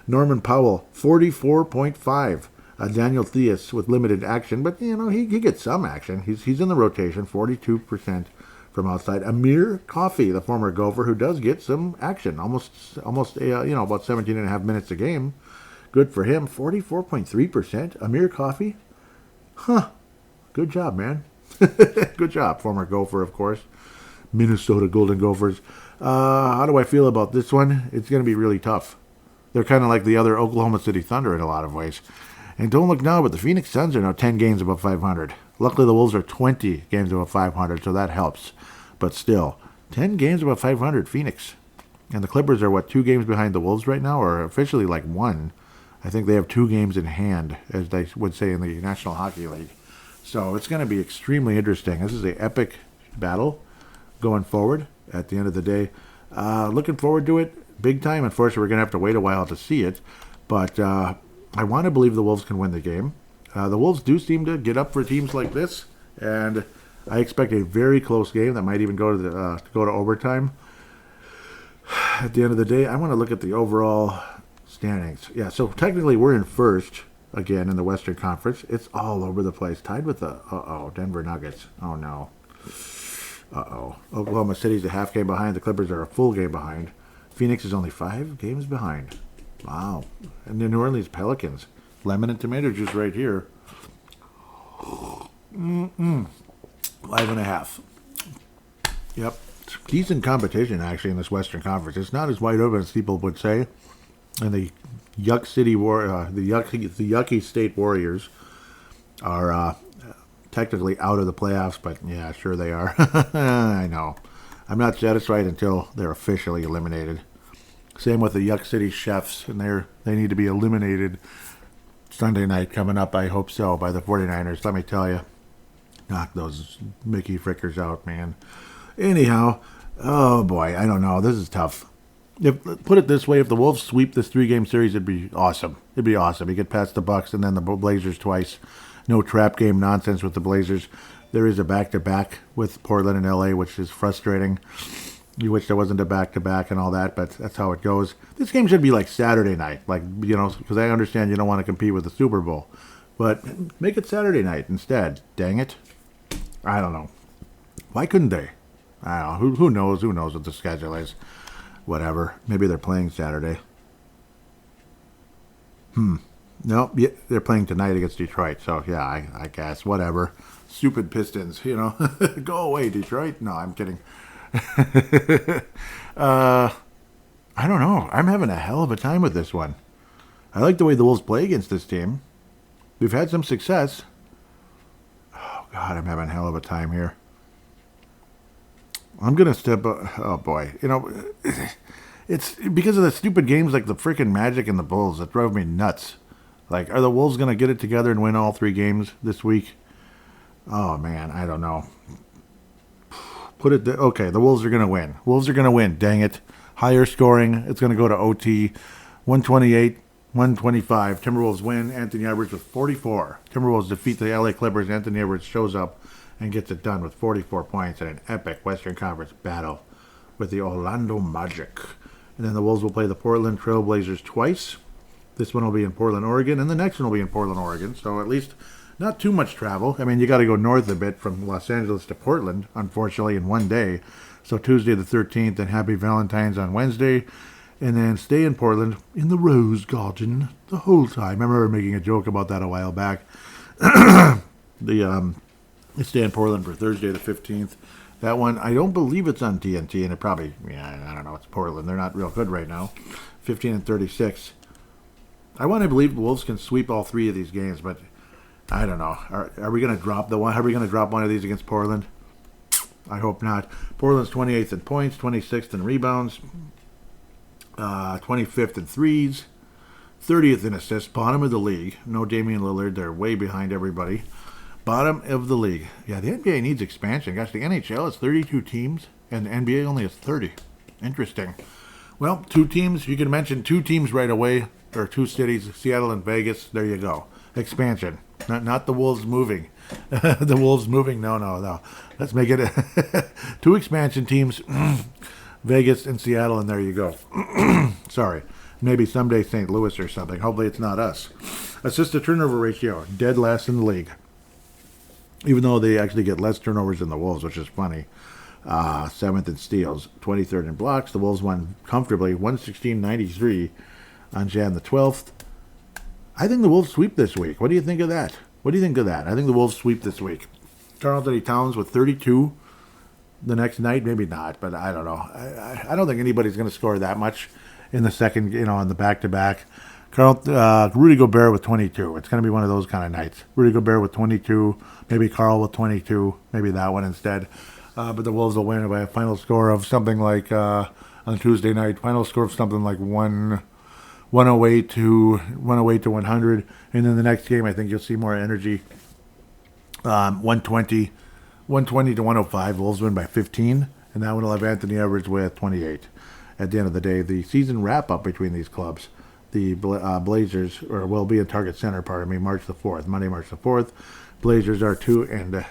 Norman Powell, 44.5. Daniel Theus with limited action, but, you know, he gets some action. He's in the rotation, 42%. From outside, Amir Coffey, the former Gopher, who does get some action, almost about 17 and a half minutes a game. Good for him, 44.3%. Amir Coffey, good job, man. Good job, former Gopher, of course. Minnesota Golden Gophers. How do I feel about this one? It's going to be really tough. They're kind of like the other Oklahoma City Thunder in a lot of ways. And don't look now, but the Phoenix Suns are now 10 games above 500. Luckily, the Wolves are 20 games above 500, so that helps. But still, 10 games above 500, Phoenix. And the Clippers are, 2 games behind the Wolves right now? Or officially, 1. I think they have 2 games in hand, as they would say in the National Hockey League. So it's going to be extremely interesting. This is an epic battle going forward at the end of the day. Looking forward to it big time. Unfortunately, we're going to have to wait a while to see it. But I want to believe the Wolves can win the game. The Wolves do seem to get up for teams like this, and I expect a very close game that might even go to overtime. At the end of the day, I want to look at the overall standings. Yeah, so technically we're in first again in the Western Conference. It's all over the place, tied with the Denver Nuggets. Oh no. Oklahoma City's a half game behind. The Clippers are a full game behind. Phoenix is only 5 games behind. Wow. And the New Orleans Pelicans. Lemon and tomato juice right here. 5.5. Yep. Decent competition, actually, in this Western Conference. It's not as wide open as people would say. And the Yucky State Warriors are technically out of the playoffs, but yeah, sure they are. I know. I'm not satisfied until they're officially eliminated. Same with the Yuck City Chefs, and they need to be eliminated Sunday night coming up, I hope so, by the 49ers. Let me tell you. Knock those Mickey Frickers out, man. Anyhow, oh boy, I don't know. This is tough. Put it this way, if the Wolves sweep this 3-game series, it'd be awesome. It'd be awesome. You get past the Bucks and then the Blazers twice. No trap game nonsense with the Blazers. There is a back-to-back with Portland and LA, which is frustrating. You wish there wasn't a back-to-back and all that, but that's how it goes. This game should be like Saturday night, because I understand you don't want to compete with the Super Bowl. But make it Saturday night instead. Dang it. I don't know. Why couldn't they? I don't know. Who knows? Who knows what the schedule is? Whatever. Maybe they're playing Saturday. No, yeah, they're playing tonight against Detroit. So, yeah, I guess. Whatever. Stupid Pistons, Go away, Detroit. No, I'm kidding. I don't know. I'm having a hell of a time with this one. I like the way the Wolves play against this team. We've had some success. Oh, God, I'm having a hell of a time here. I'm going to step up. Oh, boy. It's because of the stupid games like the freaking Magic and the Bulls that drove me nuts. Like, are the Wolves going to get it together and win all 3 games this week? Oh, man, I don't know. Okay, the Wolves are going to win. Wolves are going to win, dang it. Higher scoring. It's going to go to OT. 128, 125. Timberwolves win. Anthony Edwards with 44. Timberwolves defeat the LA Clippers. Anthony Edwards shows up and gets it done with 44 points in an epic Western Conference battle with the Orlando Magic. And then the Wolves will play the Portland Trailblazers twice. This one will be in Portland, Oregon, and the next one will be in Portland, Oregon. So at least not too much travel. I mean, you got to go north a bit from Los Angeles to Portland, unfortunately, in one day. So Tuesday the 13th, and Happy Valentine's on Wednesday. And then stay in Portland in the Rose Garden the whole time. I remember making a joke about that a while back. Stay in Portland for Thursday the 15th. That one, I don't believe it's on TNT, and it probably, I don't know, it's Portland. They're not real good right now. 15-36. I want to believe the Wolves can sweep all three of these games, but I don't know. Are we going to drop the one? Are we going to drop one of these against Portland? I hope not. Portland's 28th in points, 26th in rebounds, 25th in threes, 30th in assists, bottom of the league. No Damian Lillard. They're way behind everybody. Bottom of the league. Yeah, the NBA needs expansion. Gosh, the NHL has 32 teams, and the NBA only has 30. Interesting. Well, two teams. You can mention two teams right away, or two cities, Seattle and Vegas. There you go. Expansion. Not the Wolves moving. The Wolves moving. No. Let's make it two expansion teams, Vegas and Seattle, and there you go. Sorry. Maybe someday St. Louis or something. Hopefully it's not us. Assist to turnover ratio, dead last in the league. Even though they actually get less turnovers than the Wolves, which is funny. 7th in steals, 23rd in blocks. The Wolves won comfortably, 116-93 on Jan the 12th. I think the Wolves sweep this week. What do you think of that? I think the Wolves sweep this week. Karl Anthony Towns with 32 the next night. Maybe not, but I don't know. I don't think anybody's going to score that much in the second, in the back-to-back. Rudy Gobert with 22. It's going to be one of those kind of nights. Rudy Gobert with 22, maybe Karl with 22, maybe that one instead. But the Wolves will win by a final score of something like, on Tuesday night, final score of something like 108 to 100. And then the next game, I think you'll see more energy. 120 to 105. Wolves win by 15. And that one will have Anthony Edwards with 28. At the end of the day, the season wrap-up between these clubs. The Blazers will be in Target Center, March the 4th, Monday, March the 4th. Blazers are 2-3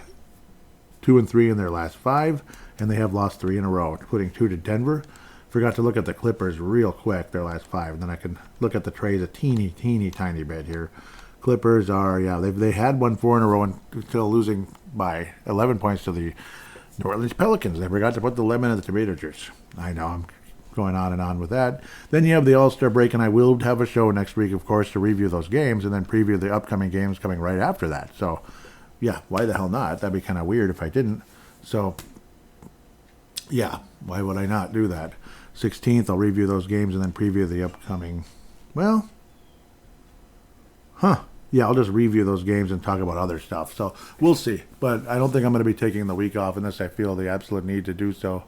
in their last 5, and they have lost 3 in a row, including 2 to Denver. Forgot to look at the Clippers real quick, their last 5, and then I can look at the trades a teeny tiny bit here. Clippers are, they had won 4 in a row until losing by 11 points to the New Orleans Pelicans. They forgot to put the lemon in the tomato juice. I know, I'm going on and on with that. Then you have the All-Star break, and I will have a show next week, of course, to review those games and then preview the upcoming games coming right after that. So, yeah, why the hell not? That'd be kind of weird if I didn't. So, yeah, why would I not do that? 16th, I'll review those games and then preview the upcoming, I'll just review those games and talk about other stuff. So, we'll see. But I don't think I'm going to be taking the week off unless I feel the absolute need to do so.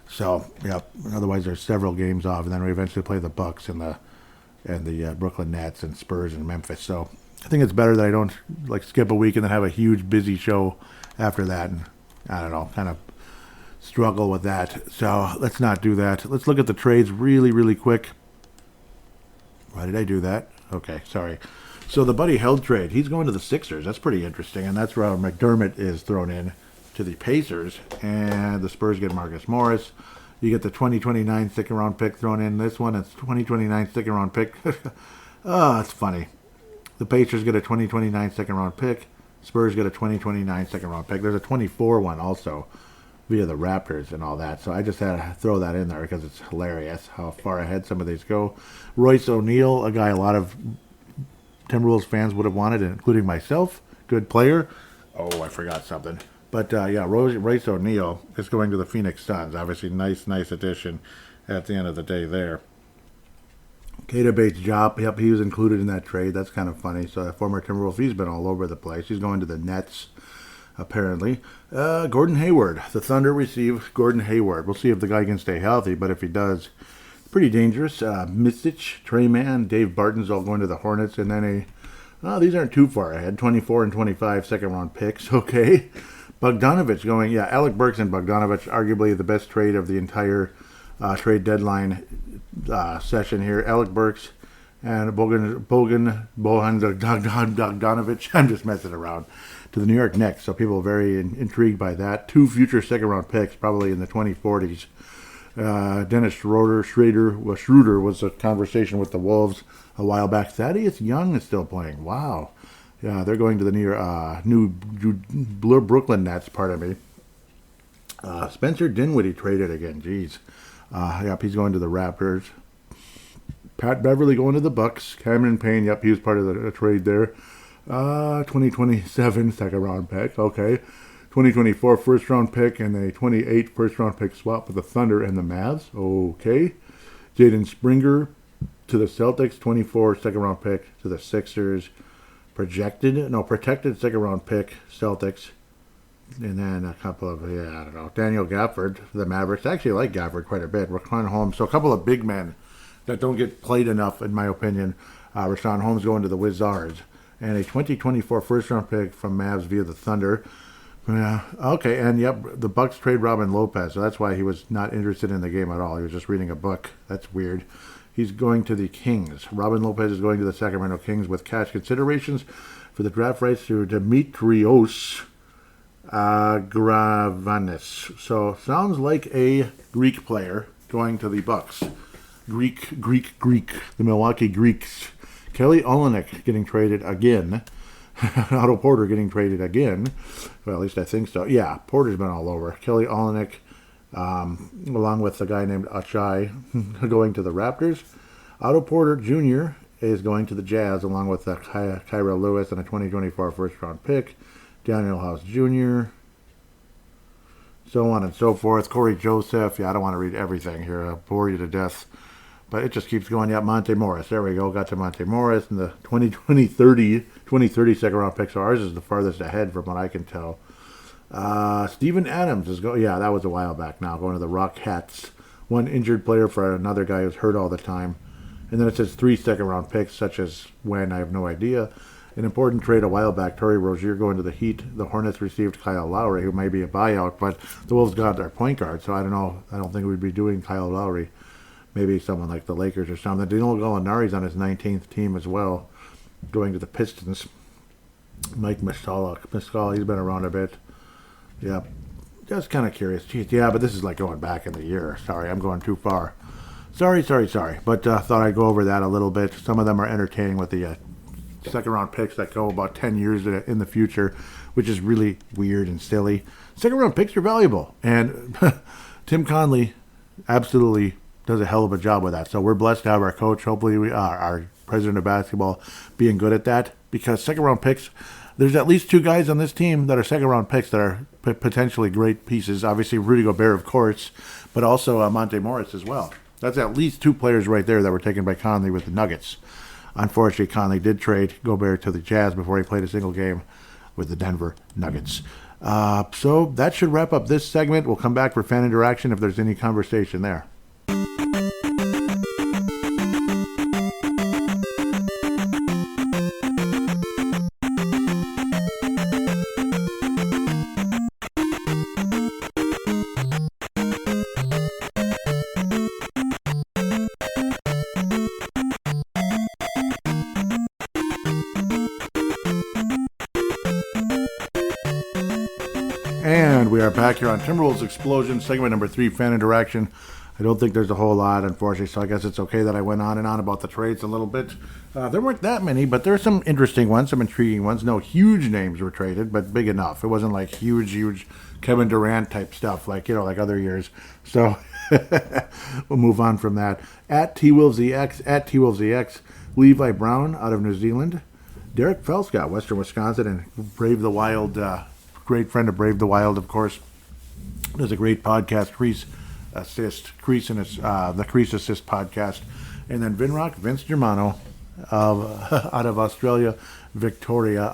So, otherwise there's several games off, and then we eventually play the Bucks and the Brooklyn Nets and Spurs and Memphis. So, I think it's better that I don't skip a week and then have a huge busy show after that, and I don't know, kind of struggle with that. So, let's not do that. Let's look at the trades really quick. Why did I do that? Okay, sorry. So, the Buddy Hield trade, he's going to the Sixers. That's pretty interesting, and that's where McDermott is thrown in to the Pacers, and the Spurs get Marcus Morris. You get the 2029 second-round pick thrown in. This one, it's 2029 second-round pick. It's funny. The Pacers get a 2029 second-round pick. Spurs get a 2029 second-round pick. There's a 24 one also via the Raptors and all that. So I just had to throw that in there because it's hilarious how far ahead some of these go. Royce O'Neal, a guy a lot of Timberwolves fans would have wanted, including myself. Good player. Oh, I forgot something. But, Royce O'Neal is going to the Phoenix Suns. Obviously, nice addition at the end of the day there. Keita Bates-Diop, yep, he was included in that trade. That's kind of funny. So, former Timberwolf, he's been all over the place. He's going to the Nets, apparently. Gordon Hayward. The Thunder receive Gordon Hayward. We'll see if the guy can stay healthy, but if he does, pretty dangerous. Misic, Trey Mann, Dave Barton's all going to the Hornets, and then a Oh, these aren't too far ahead. 24 and 25 second-round picks. Okay. Bogdanovich going, yeah, Alec Burks and Bogdanovich, arguably the best trade of the entire trade deadline session here. Alec Burks and Bojan Bogdanovich, I'm just messing around, to the New York Knicks. So people are very intrigued by that. 2 future second-round picks, probably in the 2040s. Dennis Schroeder was a conversation with the Wolves a while back. Thaddeus Young is still playing. Wow. Yeah, they're going to the new Brooklyn Nets, pardon me. Spencer Dinwiddie traded again. Jeez. Yep, he's going to the Raptors. Pat Beverly going to the Bucks. Cameron Payne, yep, he was part of the trade there. 2027 second round pick. Okay. 2024 first round pick and a 28 first round pick swap with the Thunder and the Mavs. Okay. Jaden Springer to the Celtics. 24 second round pick to the Sixers. Protected second round pick Celtics. And then a couple of, I don't know, Daniel Gafford for the Mavericks. I actually like Gafford quite a bit. Rashawn Holmes. So a couple of big men that don't get played enough, in my opinion. Rashawn Holmes going to the Wizards. And a 2024 first round pick from Mavs via the Thunder. Yeah, okay, and yep, the Bucks trade Robin Lopez, so that's why he was not interested in the game at all. He was just reading a book. That's weird. He's going to the Kings. Robin Lopez is going to the Sacramento Kings with cash considerations for the draft rights to Dimitrios Gravanis. So sounds like a Greek player going to the Bucks. Greek. The Milwaukee Greeks. Kelly Olynyk getting traded again. Otto Porter getting traded again. Well, at least I think so. Yeah, Porter's been all over. Kelly Olynyk, along with a guy named Achai, going to the Raptors. Otto Porter Jr. is going to the Jazz, along with Kyra Lewis and a 2024 first-round pick. Daniel House Jr., so on and so forth. Corey Joseph. Yeah, I don't want to read everything here. I'll bore you to death. But it just keeps going. Yeah, Monte Morris. There we go. Got to Monte Morris. And the 2030 second round pick. So ours is the farthest ahead from what I can tell. Steven Adams is going. Yeah, that was a while back now. Going to the Rockets. One injured player for another guy who's hurt all the time. And then it says 3 second round picks, such as when, I have no idea. An important trade a while back. Terry Rozier going to the Heat. The Hornets received Kyle Lowry, who may be a buyout. But the Wolves got their point guard. So I don't know. I don't think we'd be doing Kyle Lowry. Maybe someone like the Lakers or something. Danilo Gallinari's on his 19th team as well, going to the Pistons. Mike Muscala, he's been around a bit. Yeah, just kind of curious. Jeez, yeah, but this is like going back in the year. Sorry, I'm going too far. Sorry. But thought I'd go over that a little bit. Some of them are entertaining with the second-round picks that go about 10 years in the future, which is really weird and silly. Second-round picks are valuable. And Tim Conley absolutely does a hell of a job with that. So we're blessed to have our coach, hopefully we are, our president of basketball, being good at that. Because second-round picks, there's at least 2 guys on this team that are second-round picks that are potentially great pieces. Obviously, Rudy Gobert, of course, but also Monte Morris as well. That's at least 2 players right there that were taken by Conley with the Nuggets. Unfortunately, Conley did trade Gobert to the Jazz before he played a single game with the Denver Nuggets. So that should wrap up this segment. We'll come back for fan interaction if there's any conversation there. And we are back here on Timberwolves Explosion, segment number 3, fan interaction. I don't think there's a whole lot, unfortunately, so I guess it's okay that I went on and on about the trades a little bit. There weren't that many, but there are some interesting ones, some intriguing ones. No huge names were traded, but big enough. It wasn't like huge Kevin Durant type stuff like other years. So we'll move on from that. At TWolvesEX, Levi Brown out of New Zealand. Derek Felscott, Western Wisconsin, and Brave the Wild, great friend of Brave the Wild, of course. Does a great podcast, Crease Assist podcast. And then Vince Germano out of Australia, Victoria,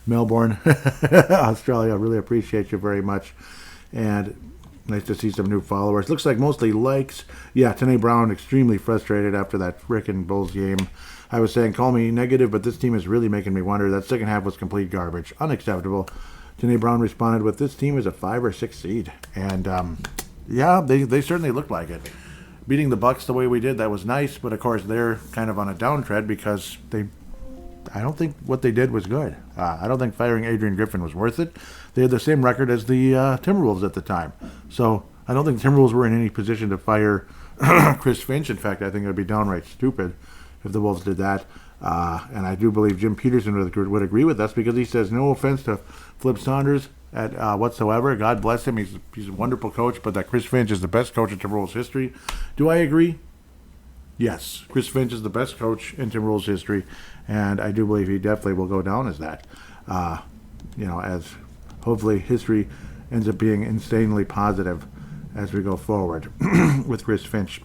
Melbourne, Australia. I really appreciate you very much. And Nice to see some new followers. Looks like mostly likes. Yeah, Tanae Brown extremely frustrated after that frickin' Bulls game. I was saying, call me negative, but this team is really making me wonder. That second half was complete garbage. Unacceptable. Tanae Brown responded with, this team is a 5 or 6 seed. And, yeah, they certainly looked like it. Beating the Bucks the way we did, that was nice. But, of course, they're kind of on a downtread because I don't think what they did was good. I don't think firing Adrian Griffin was worth it. They had the same record as the Timberwolves at the time. So I don't think the Timberwolves were in any position to fire Chris Finch. In fact, I think it would be downright stupid if the Wolves did that. And I do believe Jim Peterson would agree with us because he says, no offense to Flip Saunders whatsoever. God bless him. He's a wonderful coach, but that Chris Finch is the best coach in Timberwolves history. Do I agree? Yes, Chris Finch is the best coach in Timberwolves history, and I do believe he definitely will go down as that. As hopefully history ends up being insanely positive as we go forward with Chris Finch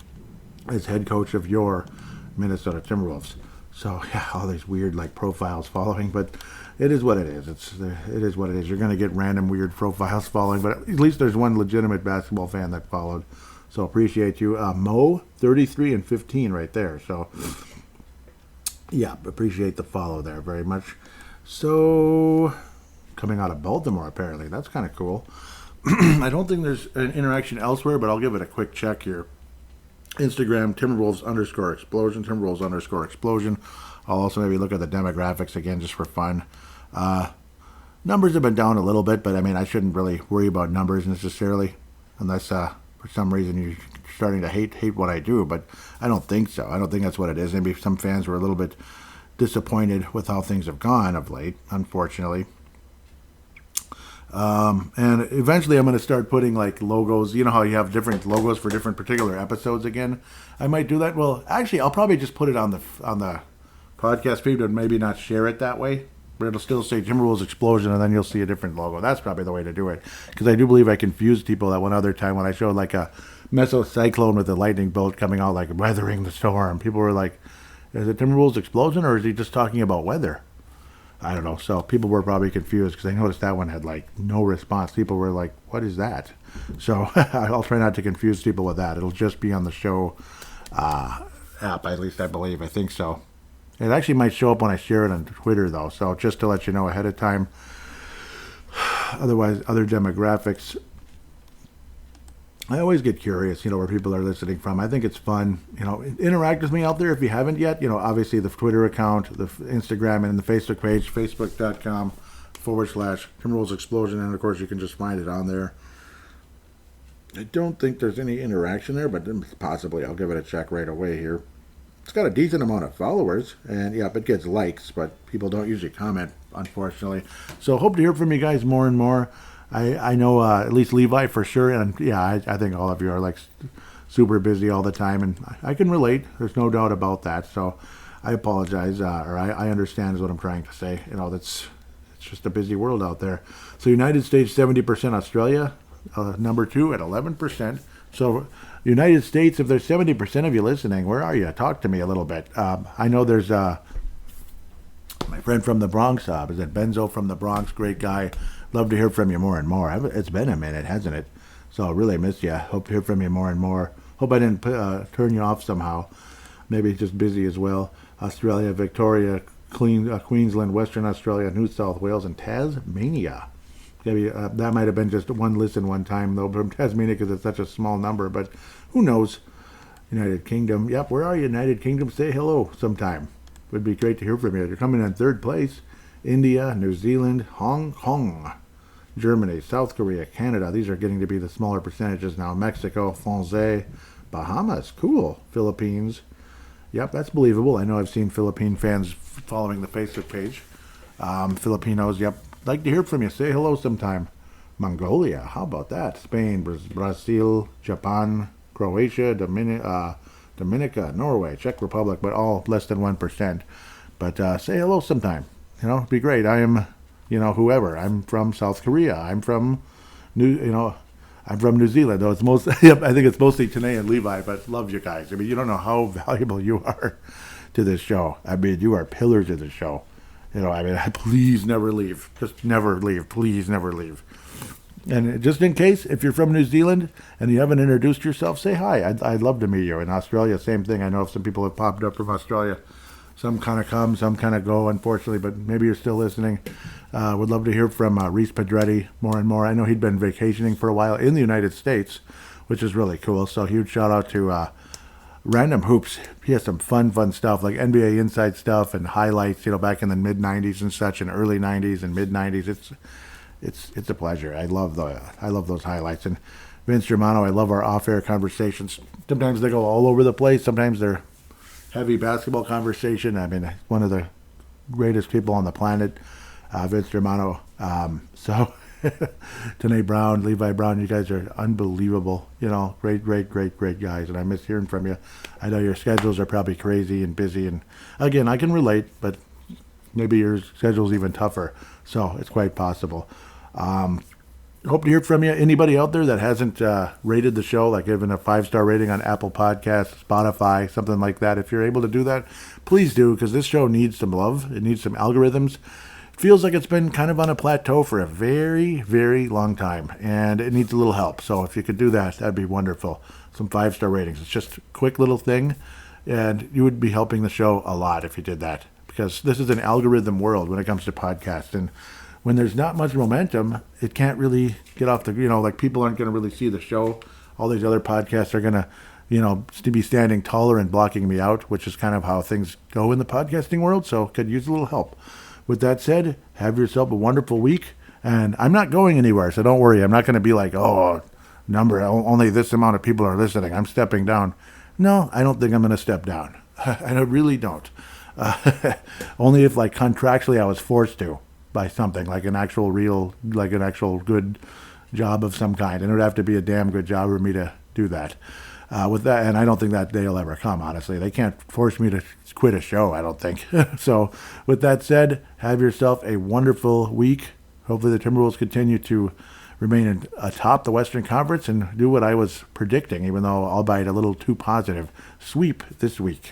as head coach of your Minnesota Timberwolves. So yeah, all these weird profiles following, but it is what it is. It is what it is. You're going to get random weird profiles following, but at least there's one legitimate basketball fan that followed. So appreciate you. Mo, 33 and 15 right there. So, yeah, appreciate the follow there very much. So, coming out of Baltimore, apparently. That's kind of cool. I don't think there's an interaction elsewhere, but I'll give it a quick check here. Instagram, Timberwolves_explosion, Timberwolves_explosion. I'll also maybe look at the demographics again just for fun. Numbers have been down a little bit, but, I shouldn't really worry about numbers necessarily unless... for some reason you're starting to hate what I do, but I don't think so. I don't think that's what it is. Maybe some fans were a little bit disappointed with how things have gone of late, unfortunately. And eventually I'm going to start putting logos. You know how you have different logos for different particular episodes again? I might do that. Well, actually, I'll probably just put it on the podcast feed and maybe not share it that way. But it'll still say Timberwolves Explosion, and then you'll see a different logo. That's probably the way to do it. Because I do believe I confused people that one other time when I showed a mesocyclone with a lightning bolt coming out weathering the storm. People were like, is it Timberwolves Explosion, or is he just talking about weather? I don't know. So people were probably confused because I noticed that one had no response. People were like, what is that? So I'll try not to confuse people with that. It'll just be on the show app, at least I believe. I think so. It actually might show up when I share it on Twitter, though. So just to let you know ahead of time. Otherwise, other demographics. I always get curious, where people are listening from. I think it's fun. Interact with me out there if you haven't yet. Obviously the Twitter account, the Instagram, and the Facebook page, facebook.com/Timberwolves Explosion. And, of course, you can just find it on there. I don't think there's any interaction there, but possibly I'll give it a check right away here. It's got a decent amount of followers, and yeah, it gets likes, but people don't usually comment, unfortunately. So hope to hear from you guys more and more. I know at least Levi for sure, and yeah, I think all of you are super busy all the time, and I can relate. There's no doubt about that. So I apologize, or I understand is what I'm trying to say. It's just a busy world out there. So United States 70%, Australia number 2 at 11%. So United States, if there's 70% of you listening, where are you? Talk to me a little bit. I know there's my friend from the Bronx. Is it Benzo from the Bronx? Great guy. Love to hear from you more and more. It's been a minute, hasn't it? So I really miss you. Hope to hear from you more and more. Hope I didn't turn you off somehow. Maybe just busy as well. Australia, Victoria, Queensland, Western Australia, New South Wales, and Tasmania. Maybe that might have been just one listen one time, though, from Tasmania because it's such a small number. But who knows? United Kingdom. Yep, where are you, United Kingdom? Say hello sometime. Would be great to hear from you. You're coming in third place. India, New Zealand, Hong Kong, Germany, South Korea, Canada. These are getting to be the smaller percentages now. Mexico, France, Bahamas. Cool. Philippines. Yep, that's believable. I know I've seen Philippine fans following the Facebook page. Filipinos, yep. Like to hear from you. Say hello sometime. Mongolia, how about that? Spain, Brazil, Japan, Croatia, Dominica, Norway, Czech Republic, but all less than 1%. But say hello sometime. It'd be great. I am, whoever. I'm from South Korea. I'm from New Zealand. Though it's I think it's mostly Tanae and Levi, but love you guys. You don't know how valuable you are to this show. You are pillars of the show. Please never leave. Just never leave. Please never leave. And just in case, if you're from New Zealand and you haven't introduced yourself, say hi. I'd love to meet you. In Australia, same thing. I know some people have popped up from Australia. Some kind of come, some kind of go, unfortunately, but maybe you're still listening. Would love to hear from Reese Pedretti more and more. I know he'd been vacationing for a while in the United States, which is really cool. So huge shout out to Random Hoops. He has some fun stuff, like NBA Inside stuff and highlights, back in the mid-'90s and such, and early '90s and mid-'90s. It's a pleasure. I love those highlights. And Vince Germano, I love our off-air conversations. Sometimes they go all over the place. Sometimes they're heavy basketball conversation. I mean, one of the greatest people on the planet, Vince Germano. So Tanae Brown, Levi Brown, you guys are unbelievable. Great guys. And I miss hearing from you. I know your schedules are probably crazy and busy. And again, I can relate, but maybe your schedule's even tougher. So it's quite possible. Hope to hear from you. Anybody out there that hasn't rated the show, like giving a 5-star rating on Apple Podcasts, Spotify, something like that, if you're able to do that, please do, because this show needs some love. It needs some algorithms. It feels like it's been kind of on a plateau for a very, very long time, and it needs a little help. So if you could do that, that'd be wonderful. Some 5-star ratings. It's just a quick little thing, and you would be helping the show a lot if you did that, because this is an algorithm world when it comes to podcasts, and when there's not much momentum, it can't really get off the, like people aren't going to really see the show. All these other podcasts are going to, be standing taller and blocking me out, which is kind of how things go in the podcasting world. So could use a little help. With that said, have yourself a wonderful week. And I'm not going anywhere, so don't worry. I'm not going to be like, only this amount of people are listening. I'm stepping down. No, I don't think I'm going to step down. I really don't. Only if contractually I was forced to. By something like an actual good job of some kind, and it would have to be a damn good job for me to do that. With that, and I don't think that day will ever come. Honestly, they can't force me to quit a show. I don't think. So, with that said, have yourself a wonderful week. Hopefully, the Timberwolves continue to remain atop the Western Conference and do what I was predicting, even though albeit a little too positive, sweep this week.